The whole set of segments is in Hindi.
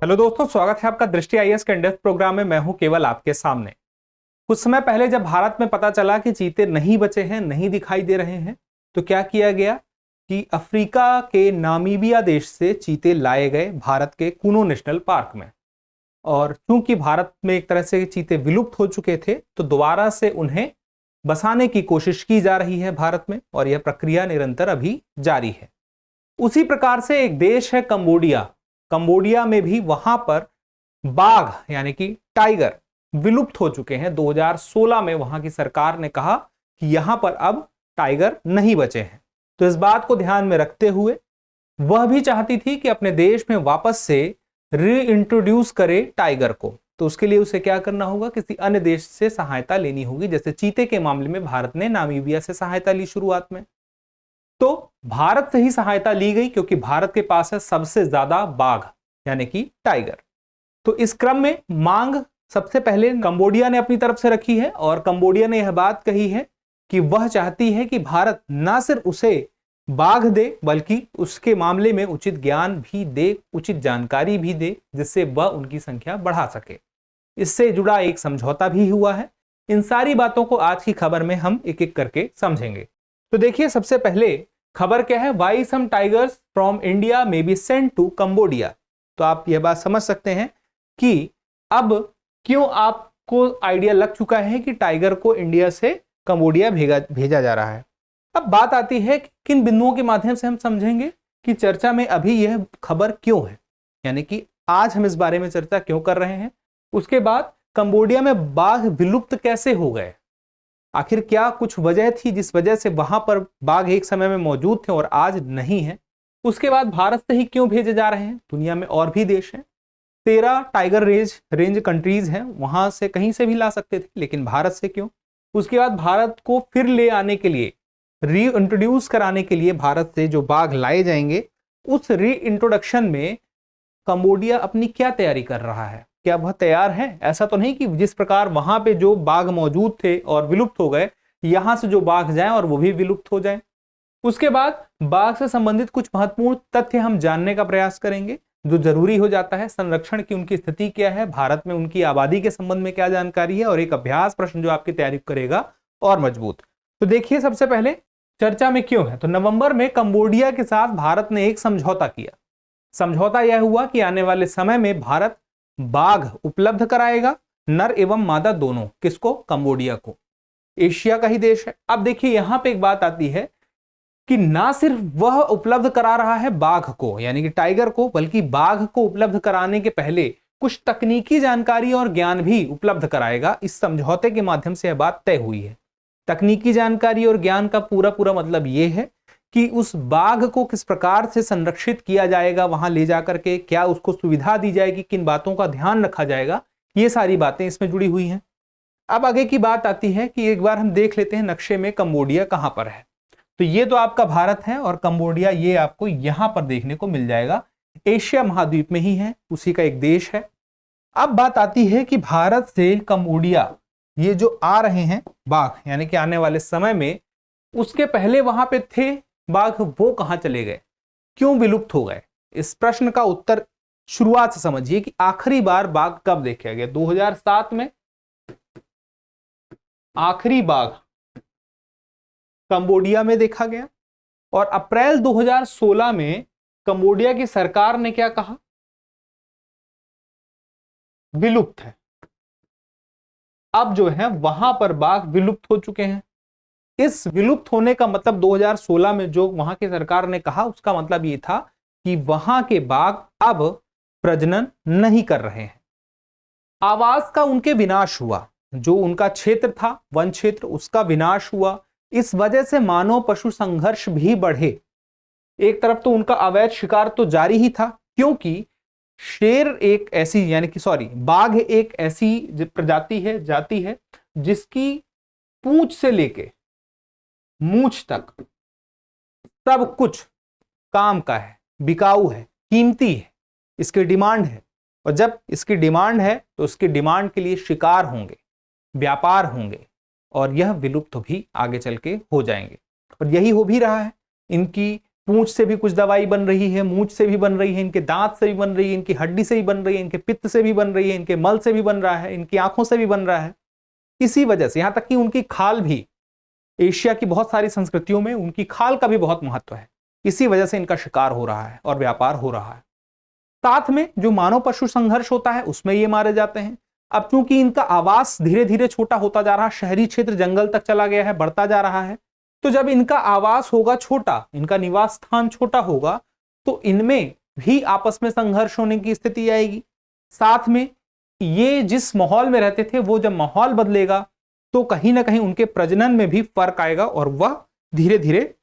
हेलो दोस्तों, स्वागत है आपका दृष्टि आईएएस के इंडेप्थ प्रोग्राम में। मैं हूं केवल आपके सामने। कुछ समय पहले जब भारत में पता चला कि चीते नहीं बचे हैं, नहीं दिखाई दे रहे हैं, तो क्या किया गया कि अफ्रीका के नामीबिया देश से चीते लाए गए भारत के कुनो नेशनल पार्क में। और चूंकि भारत में एक तरह से चीते विलुप्त हो चुके थे, तो दोबारा से उन्हें बसाने की कोशिश की जा रही है भारत में, और यह प्रक्रिया निरंतर अभी जारी है। उसी प्रकार से एक देश है कंबोडिया। कंबोडिया में भी वहां पर बाघ यानी कि टाइगर विलुप्त हो चुके हैं। 2016 में वहां की सरकार ने कहा कि यहां पर अब टाइगर नहीं बचे हैं। तो इस बात को ध्यान में रखते हुए वह भी चाहती थी कि अपने देश में वापस से रीइंट्रोड्यूस करे टाइगर को। तो उसके लिए उसे क्या करना होगा, किसी अन्य देश से सहायता लेनी होगी। जैसे चीते के मामले में भारत ने नामीबिया से सहायता ली शुरुआत में, तो भारत से ही सहायता ली गई, क्योंकि भारत के पास है सबसे ज्यादा बाघ यानी कि टाइगर। तो इस क्रम में मांग सबसे पहले कंबोडिया ने अपनी तरफ से रखी है, और कंबोडिया ने यह बात कही है कि वह चाहती है कि भारत ना सिर्फ उसे बाघ दे, बल्कि उसके मामले में उचित ज्ञान भी दे, उचित जानकारी भी दे, जिससे वह उनकी संख्या बढ़ा सके। इससे जुड़ा एक समझौता भी हुआ है। इन सारी बातों को आज की खबर में हम एक एक करके समझेंगे। तो देखिए, सबसे पहले खबर क्या है, why some tigers from India may be sent to Cambodia. तो आप यह बात समझ सकते हैं कि अब क्यों आपको आइडिया लग चुका है कि टाइगर को इंडिया से कंबोडिया भेजा जा रहा है। अब बात आती है कि किन बिंदुओं के माध्यम से हम समझेंगे कि चर्चा में अभी यह खबर क्यों है, यानी कि आज हम इस बारे में चर्चा क्यों कर रहे हैं। उसके बाद कंबोडिया में बाघ विलुप्त कैसे हो गए, आखिर क्या कुछ वजह थी जिस वजह से वहां पर बाघ एक समय में मौजूद थे और आज नहीं है। उसके बाद भारत से ही क्यों भेजे जा रहे हैं, दुनिया में और भी देश हैं, 13 टाइगर रेंज कंट्रीज हैं, वहां से कहीं से भी ला सकते थे, लेकिन भारत से क्यों। उसके बाद भारत को फिर ले आने के लिए, री इंट्रोड्यूस कराने के लिए भारत से जो बाघ लाए जाएंगे, उस री इंट्रोडक्शन में कंबोडिया अपनी क्या तैयारी कर रहा है। क्या वह तैयार है? ऐसा तो नहीं कि जिस प्रकार वहां पे जो बाघ मौजूद थे और विलुप्त हो गए, यहां से जो बाघ जाएं और वो भी विलुप्त हो जाएं। उसके बाद बाघ से संबंधित कुछ महत्वपूर्ण तथ्य हम जानने का प्रयास करेंगे, जो जरूरी हो जाता है। संरक्षण की उनकी स्थिति क्या है, भारत में उनकी आबादी के संबंध में क्या जानकारी है, और एक अभ्यास प्रश्न जो आपकी तैयारी करेगा और मजबूत। तो देखिए, सबसे पहले चर्चा में क्यों है। तो नवंबर में कंबोडिया के साथ भारत ने एक समझौता किया। समझौता यह हुआ कि आने वाले समय में भारत बाघ उपलब्ध कराएगा, नर एवं मादा दोनों। किसको? कंबोडिया को। एशिया का ही देश है। अब देखिए, यहां पे एक बात आती है कि ना सिर्फ वह उपलब्ध करा रहा है बाघ को यानी कि टाइगर को, बल्कि बाघ को उपलब्ध कराने के पहले कुछ तकनीकी जानकारी और ज्ञान भी उपलब्ध कराएगा। इस समझौते के माध्यम से यह बात तय हुई है। तकनीकी जानकारी और ज्ञान का पूरा मतलब यह है कि उस बाघ को किस प्रकार से संरक्षित किया जाएगा, वहां ले जाकर के क्या उसको सुविधा दी जाएगी, किन बातों का ध्यान रखा जाएगा, ये सारी बातें इसमें जुड़ी हुई हैं। अब आगे की बात आती है कि एक बार हम देख लेते हैं नक्शे में कंबोडिया कहां पर है। तो ये तो आपका भारत है, और कंबोडिया ये आपको यहां पर देखने को मिल जाएगा। एशिया महाद्वीप में ही है, उसी का एक देश है। अब बात आती है कि भारत से कंबोडिया ये जो आ रहे हैं बाघ, यानी कि आने वाले समय में, उसके पहले वहां पे थे बाघ, वो कहां चले गए, क्यों विलुप्त हो गए। इस प्रश्न का उत्तर शुरुआत से समझिए कि आखिरी बार बाघ कब देखा गया। 2007 में आखिरी बाघ कंबोडिया में देखा गया, और अप्रैल 2016 में कंबोडिया की सरकार ने क्या कहा, विलुप्त है। अब जो है वहां पर बाघ विलुप्त हो चुके हैं। इस विलुप्त होने का मतलब 2016 में जो वहां की सरकार ने कहा, उसका मतलब ये था कि वहां के बाघ अब प्रजनन नहीं कर रहे हैं। आवास का उनके विनाश हुआ, जो उनका क्षेत्र था वन क्षेत्र, उसका विनाश हुआ। इस वजह से मानव पशु संघर्ष भी बढ़े। एक तरफ तो उनका अवैध शिकार तो जारी ही था, क्योंकि शेर एक ऐसी बाघ एक ऐसी जाति है जिसकी पूंछ से लेके मूंछ तक सब कुछ काम का है, बिकाऊ है, कीमती है, इसकी डिमांड है। और जब इसकी डिमांड है तो उसकी डिमांड के लिए शिकार होंगे, व्यापार होंगे, और यह विलुप्त भी आगे चल के हो जाएंगे। और यही हो भी रहा है। इनकी पूंछ से भी कुछ दवाई बन रही है, मूंछ से भी बन रही है, इनके दांत से भी बन रही है, इनकी हड्डी से भी बन रही है, इनके पित्त से भी बन रही है, इनके मल से भी बन रहा है, इनकी आंखों से भी बन रहा है। इसी वजह से यहां तक कि उनकी खाल भी, एशिया की बहुत सारी संस्कृतियों में उनकी खाल का भी बहुत महत्व है। इसी वजह से इनका शिकार हो रहा है और व्यापार हो रहा है। साथ में जो मानव पशु संघर्ष होता है उसमें ये मारे जाते हैं। अब क्योंकि इनका आवास धीरे धीरे छोटा होता जा रहा है, शहरी क्षेत्र जंगल तक चला गया है, बढ़ता जा रहा है, तो जब इनका आवास होगा छोटा, इनका निवास स्थान छोटा होगा, तो इनमें भी आपस में संघर्ष होने की स्थिति आएगी। साथ में ये जिस माहौल में रहते थे, वो जब माहौल बदलेगा तो कहीं ना कहीं उनके प्रजनन में भी फर्क आएगा और वह धीरे धीरे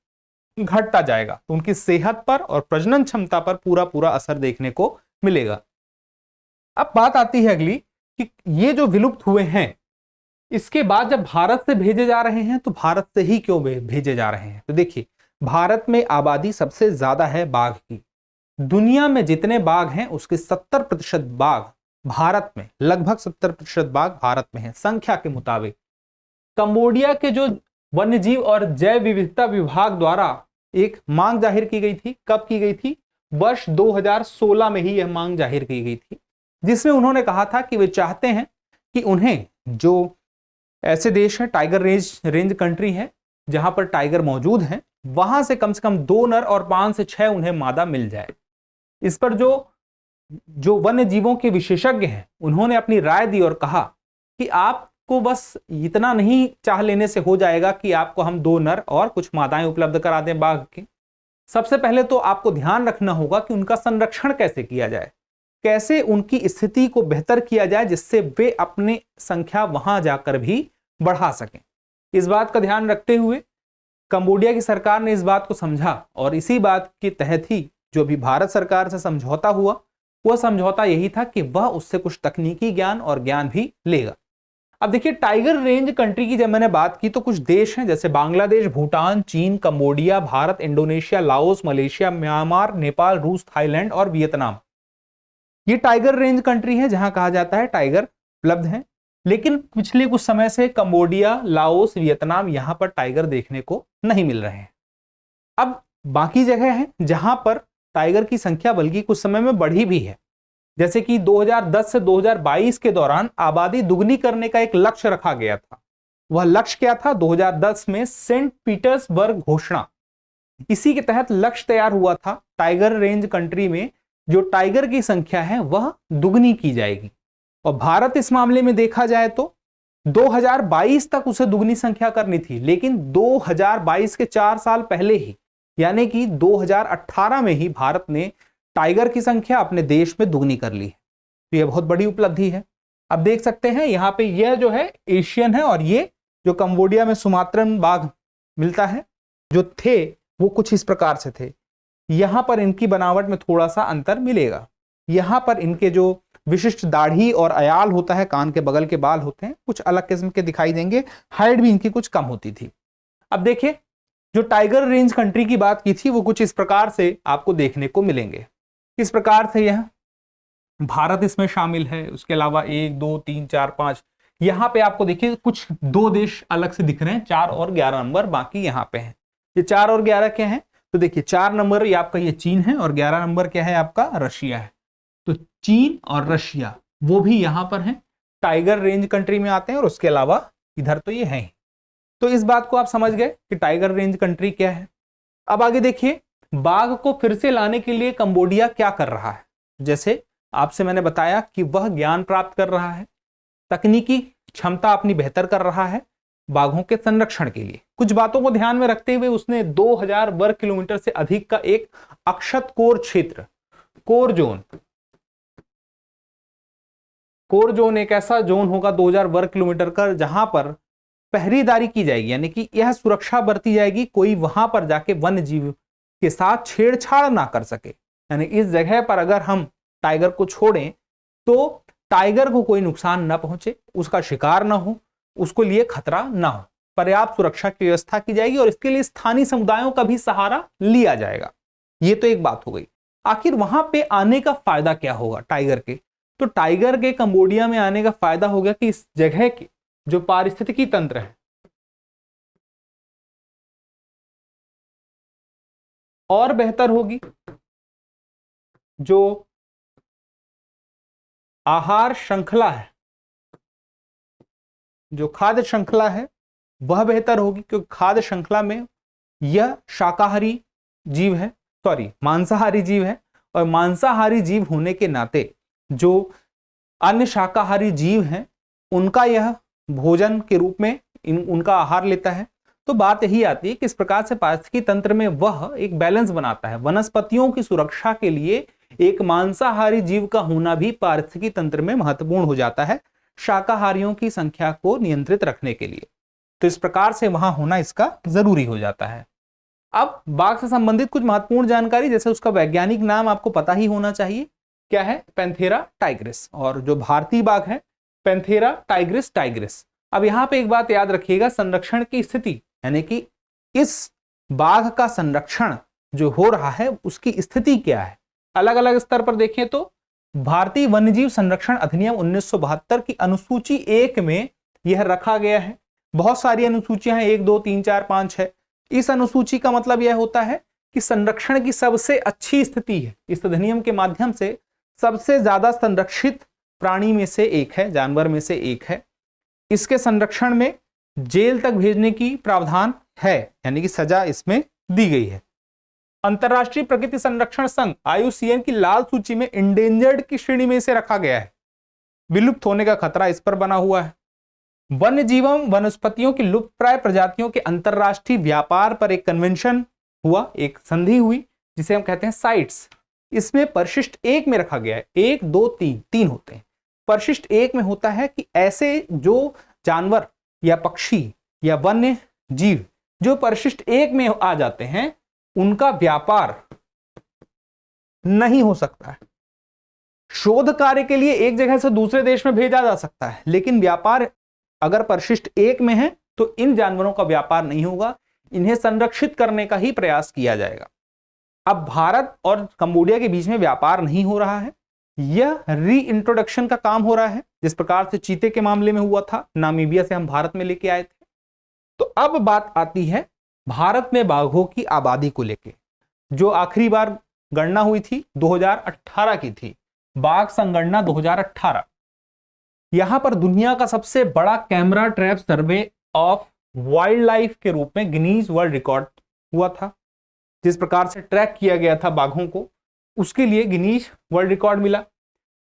घटता जाएगा। तो उनकी सेहत पर और प्रजनन क्षमता पर पूरा पूरा असर देखने को मिलेगा। अब बात आती है अगली कि ये जो विलुप्त हुए हैं, इसके बाद जब भारत से भेजे जा रहे हैं तो भारत से ही क्यों भेजे जा रहे हैं? तो देखिए, भारत में आबादी सबसे ज्यादा है बाघ की। दुनिया में जितने बाघ हैं उसके 70% बाघ भारत में, लगभग 70% बाघ भारत में है संख्या के मुताबिक। कंबोडिया के जो वन्यजीव और जैव विविधता विभाग द्वारा एक मांग जाहिर की गई थी। कब की गई थी? वर्ष 2016 में ही यह मांग जाहिर की गई थी, जिसमें उन्होंने कहा था कि वे चाहते हैं कि उन्हें जो ऐसे देश हैं, टाइगर रेंज कंट्री है जहां पर टाइगर मौजूद हैं, वहां से कम 2 नर और 5 से 6 उन्हें मादा मिल जाए। इस पर जो वन्य जीवों के विशेषज्ञ हैं उन्होंने अपनी राय दी और कहा कि आपको बस इतना नहीं चाह लेने से हो जाएगा कि आपको हम 2 नर और कुछ मादाएं उपलब्ध करा दें बाघ की। सबसे पहले तो आपको ध्यान रखना होगा कि उनका संरक्षण कैसे किया जाए, कैसे उनकी स्थिति को बेहतर किया जाए जिससे वे अपनी संख्या वहां जाकर भी बढ़ा सकें। इस बात का ध्यान रखते हुए कंबोडिया की सरकार ने इस बात को समझा और इसी बात के तहत ही जो भी भारत सरकार से समझौता हुआ, वह समझौता यही था कि वह उससे कुछ तकनीकी ज्ञान और ज्ञान भी लेगा। अब देखिए, टाइगर रेंज कंट्री की जब मैंने बात की तो कुछ देश हैं जैसे बांग्लादेश, भूटान, चीन, Cambodia, Bharat, Indonesia, Laos, Malaysia, Myanmar, Nepal, रूस, थाईलैंड और वियतनाम। ये टाइगर रेंज कंट्री है जहां कहा जाता है टाइगर उपलब्ध है। लेकिन पिछले कुछ समय से कंबोडिया, लाओस, वियतनाम यहां पर टाइगर देखने को नहीं मिल रहे हैं। अब बाकी जगह है जहां पर टाइगर की संख्या बल्कि कुछ समय में बढ़ी भी है, जैसे कि 2010 से 2022 के दौरान आबादी दुगनी करने का एक लक्ष्य रखा गया था। वह लक्ष्य क्या था? 2010 में सेंट पीटर्सबर्ग घोषणा, इसी के तहत लक्ष्य तैयार हुआ था। टाइगर रेंज कंट्री में जो टाइगर की संख्या है वह दुगनी की जाएगी और भारत इस मामले में देखा जाए तो 2022 तक उसे दुगनी संख्या करनी थी, लेकिन 2022 के 4 साल पहले ही यानी कि 2018 में ही भारत ने टाइगर की संख्या अपने देश में दुगनी कर ली है। तो यह बहुत बड़ी उपलब्धि है। अब देख सकते हैं यहां पे यह जो है एशियन है और ये जो कंबोडिया में सुमात्रन बाघ मिलता है जो थे वो कुछ इस प्रकार से थे। यहां पर इनकी बनावट में थोड़ा सा अंतर मिलेगा। यहां पर इनके जो विशिष्ट दाढ़ी और अयाल होता है, कान के बगल के बाल होते हैं, कुछ अलग किस्म के दिखाई देंगे। हाइट भी इनकी कुछ कम होती थी। अब देखिए, जो टाइगर रेंज कंट्री की बात की थी वो कुछ इस प्रकार से आपको देखने को मिलेंगे। इस प्रकार से यह भारत इसमें शामिल है, उसके अलावा 1 2 3 4 5 यहां पे आपको देखिए कुछ 2 देश अलग से दिख रहे हैं, 4 और 11 नंबर बाकी यहां पे हैं। ये 4 और 11 क्या है? तो देखिए 4 नंबर ये आपका ये चीन है और 11 नंबर क्या है आपका? रशिया है। तो चीन और रशिया वो भी यहां पर हैं, टाइगर रेंज कंट्री में आते हैं और उसके अलावा इधर तो ये है ही। तो इस बात को आप समझ गए कि टाइगर रेंज कंट्री क्या है। अब आगे देखिए, बाघ को फिर से लाने के लिए कंबोडिया क्या कर रहा है। जैसे आपसे मैंने बताया कि वह ज्ञान प्राप्त कर रहा है, तकनीकी क्षमता अपनी बेहतर कर रहा है बाघों के संरक्षण के लिए। कुछ बातों को ध्यान में रखते हुए उसने 2000 वर्ग किलोमीटर से अधिक का एक अक्षत कोर क्षेत्र, कोर जोन एक ऐसा जोन होगा 2000 वर्ग किलोमीटर का जहां पर पहरेदारी की जाएगी, यानी कि यह सुरक्षा बरती जाएगी, कोई वहां पर जाके वन्य जीव के साथ छेड़छाड़ ना कर सके। यानी इस जगह पर अगर हम टाइगर को छोड़ें तो टाइगर को कोई नुकसान ना पहुंचे, उसका शिकार ना हो, उसको लिए खतरा ना हो, पर्याप्त सुरक्षा की व्यवस्था की जाएगी और इसके लिए स्थानीय समुदायों का भी सहारा लिया जाएगा। ये तो एक बात हो गई। आखिर वहां पे आने का फायदा क्या होगा टाइगर के? तो टाइगर के कंबोडिया में आने का फायदा हो गया कि इस जगह के जो पारिस्थितिकी तंत्र है और बेहतर होगी, जो आहार श्रृंखला है, जो खाद्य श्रृंखला है वह बेहतर होगी, क्योंकि खाद्य श्रृंखला में यह शाकाहारी जीव है, मांसाहारी जीव है, और मांसाहारी जीव होने के नाते जो अन्य शाकाहारी जीव हैं उनका यह भोजन के रूप में उनका आहार लेता है। तो बात यही आती है कि इस प्रकार से पारिस्थितिकी तंत्र में वह एक बैलेंस बनाता है। वनस्पतियों की सुरक्षा के लिए एक मांसाहारी जीव का होना भी पारिस्थितिकी तंत्र में महत्वपूर्ण हो जाता है, शाकाहारियों की संख्या को नियंत्रित रखने के लिए। तो इस प्रकार से वहां होना इसका जरूरी हो जाता है। अब बाघ से संबंधित कुछ महत्वपूर्ण जानकारी, जैसे उसका वैज्ञानिक नाम आपको पता ही होना चाहिए, क्या है? Panthera Tigris. और जो भारतीय बाघ है पैंथेरा टाइग्रिस टाइग्रिस। अब यहां पे एक बात याद रखिएगा, संरक्षण की स्थिति, यानी कि इस बाघ का संरक्षण जो हो रहा है उसकी स्थिति क्या है। अलग अलग स्तर पर देखें तो भारतीय वन्यजीव संरक्षण अधिनियम 1972 की अनुसूची 1 में यह रखा गया है। बहुत सारी अनुसूचियां हैं, 1, 2, 3, 4, 5 है। इस अनुसूची का मतलब यह होता है कि संरक्षण की सबसे अच्छी स्थिति है। इस अधिनियम के माध्यम से सबसे ज्यादा संरक्षित प्राणी में से एक है, जानवर में से एक है। इसके संरक्षण में जेल तक भेजने की प्रावधान है, यानी कि सजा इसमें दी गई है। अंतरराष्ट्रीय प्रकृति संरक्षण संघ IUCN की लाल सूची में इंडेंजर्ड की श्रेणी में इसे रखा गया है। विलुप्त होने का खतरा इस पर बना हुआ है। वन्य जीवों वनस्पतियों की लुप्तप्राय प्रजातियों के अंतरराष्ट्रीय व्यापार पर एक कन्वेंशन हुआ, एक संधि हुई, जिसे हम कहते हैं साइट्स। इसमें परिशिष्ट 1 में रखा गया है, 1, 2, 3 होते हैं। परिशिष्ट 1 में होता है कि ऐसे जो जानवर या पक्षी या वन्य जीव जो परिशिष्ट 1 में आ जाते हैं उनका व्यापार नहीं हो सकता है। शोध कार्य के लिए एक जगह से दूसरे देश में भेजा जा सकता है, लेकिन व्यापार अगर परिशिष्ट 1 में है तो इन जानवरों का व्यापार नहीं होगा, इन्हें संरक्षित करने का ही प्रयास किया जाएगा। अब भारत और कंबोडिया के बीच में व्यापार नहीं हो रहा है, यह री इंट्रोडक्शन का काम हो रहा है, जिस प्रकार से चीते के मामले में हुआ था, नामीबिया से हम भारत में लेके आए थे। तो अब बात आती है भारत में बाघों की आबादी को लेके। जो आखिरी बार गणना हुई थी 2018 की थी, बाघ संगणना 2018। यहां पर दुनिया का सबसे बड़ा camera trap survey of wild life के रूप में गिनीज वर्ल्ड रिकॉर्ड हुआ था। जिस प्रकार से ट्रैक किया गया था बाघों को, उसके लिए गिनीज वर्ल्ड रिकॉर्ड मिला।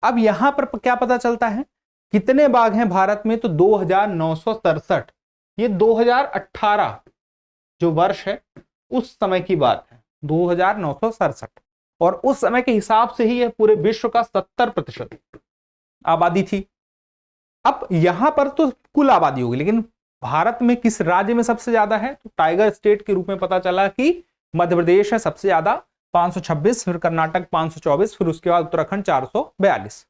अब यहां पर क्या पता चलता है कितने बाघ हैं भारत में? तो 2967। ये 2018 जो वर्ष है उस समय की बात है, 2967। और उस समय के हिसाब से ही यह पूरे विश्व का 70% आबादी थी। अब यहां पर तो कुल आबादी होगी, लेकिन भारत में किस राज्य में सबसे ज्यादा है? तो टाइगर स्टेट के रूप में पता चला कि मध्य प्रदेश है सबसे ज्यादा, 526, फिर कर्नाटक 524, फिर उसके बाद उत्तराखंड 442।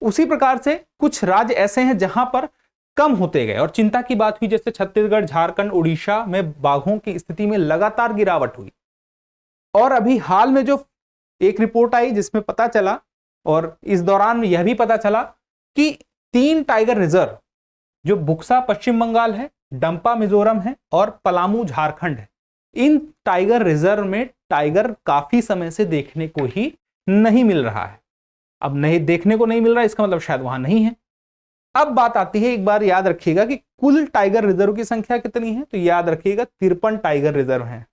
उसी प्रकार से कुछ राज्य ऐसे हैं जहां पर कम होते गए, और चिंता की बात हुई, जैसे छत्तीसगढ़, झारखंड, उड़ीसा में बाघों की स्थिति में लगातार गिरावट हुई। और अभी हाल में जो एक रिपोर्ट आई जिसमें पता चला, और इस दौरान यह भी पता चला कि 3 टाइगर रिजर्व, जो बुक्सा पश्चिम बंगाल है, डंपा मिजोरम है और पलामू झारखंड है, इन टाइगर रिजर्व में टाइगर काफी समय से देखने को ही नहीं मिल रहा है। अब नहीं देखने को नहीं मिल रहा, इसका मतलब शायद वहां नहीं है। अब बात आती है, एक बार याद रखिएगा कि कुल टाइगर रिजर्व की संख्या कितनी है? तो याद रखिएगा 53 टाइगर रिजर्व हैं,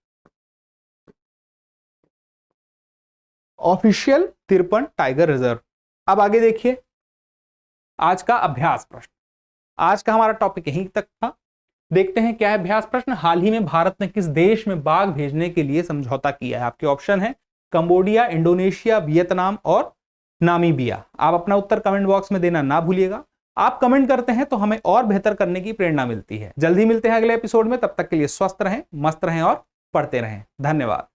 ऑफिशियल 53 टाइगर रिजर्व। अब आगे देखिए आज का अभ्यास प्रश्न। आज का हमारा टॉपिक यहीं तक था। देखते हैं क्या है अभ्यास प्रश्न। हाल ही में भारत ने किस देश में बाघ भेजने के लिए समझौता किया है? आपके ऑप्शन है कंबोडिया, इंडोनेशिया, वियतनाम और नामीबिया। आप अपना उत्तर कमेंट बॉक्स में देना ना भूलिएगा। आप कमेंट करते हैं तो हमें और बेहतर करने की प्रेरणा मिलती है। जल्दी मिलते हैं अगले एपिसोड में, तब तक के लिए स्वस्थ रहें, मस्त रहें और पढ़ते रहें। धन्यवाद।